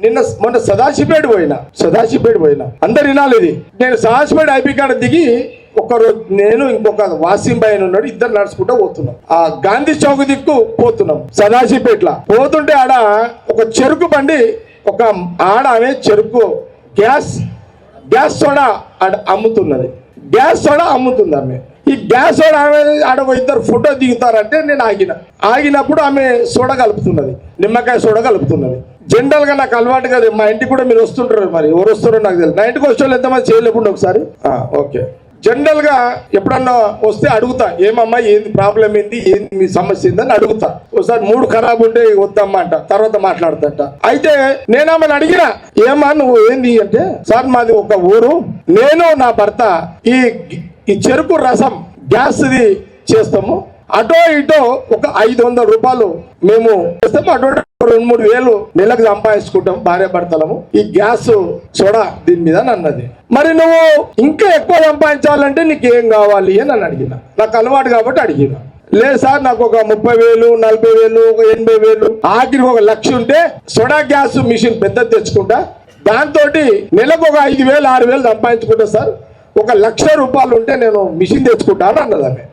మొన్న సదాశివపేట పోయినా అందరు వినాలి ఇది. నేను సదాశివపేట ఐపీ కాడ దిగి ఒకరోజు నేను ఇంకొక వాసిం భాయ్ అని ఉన్నాడు, ఇద్దరు నడుచుకుంటూ పోతున్నాం. ఆ గాంధీ చౌక్ దిక్కు పోతున్నాం. సదాశివపేటలో పోతుంటే ఆడ ఒక చెరుకు బండి, ఒక ఆమె చెరుకు గ్యాస్ సోడా అమ్ముతున్నది. ఆమె ఈ గ్యాస్ సోడా ఆమె ఆడ ఇద్దరు ఫోటో దిగుతారంటే నేను ఆగినప్పుడు ఆమె సోడా కలుపుతున్నది, నిమ్మకాయ సోడా కలుపుతున్నది. జనరల్ గా నాకు అలవాటు కదా, మా ఇంటికి కూడా మీరు వస్తుంటారు, మరి ఎవరు వస్తారో నాకు తెలియదు. నా ఇంటికి వచ్చే వాళ్ళు ఎంతమంది చేయలేకుండా ఒకసారి ఓకే. జనరల్ గా ఎప్పుడన్నా వస్తే అడుగుతా, ఏమమ్మా ఏంది ప్రాబ్లం, ఏంది మీ సమస్య ఏందని అడుగుతా. ఒకసారి మూడు ఖరాబ్ ఉంటే వద్దమ్మా అంట, తర్వాత మాట్లాడతాట. అయితే నేనేమని అడిగినా, ఏమా నువ్వు ఏంది అంటే, సార్ మాది ఒక ఊరు, నేను నా భర్త ఈ చెరుకు రసం గ్యాస్ది చేస్తాము, అటో ఇటో ఒక 500 రూపాయలు మేము చేస్తాము, అటో 2-3 వేలు నెలకు సంపాదించుకుంటాం భార్య భర్తలము, ఈ గ్యాస్ సోడా దీని మీద అన్నది. మరి నువ్వు ఇంకా ఎక్కువ సంపాదించాలంటే నీకు ఏం కావాలి అని నన్ను అడిగిన. నాకు అలవాటు కాబట్టి అడిగిన. లేదు సార్ నాకు ఒక 30,000, 40,000, 80,000, ఆఖరికి 1,00,000 ఉంటే సోడా గ్యాస్ మిషన్ పెద్దది తెచ్చుకుంటా, దాంతో నెలకు ఒక 5,000, 6,000 సంపాదించుకుంటా సార్, 1,00,000 రూపాయలు ఉంటే నేను మిషన్ తెచ్చుకుంటాను అన్నది ఆమె.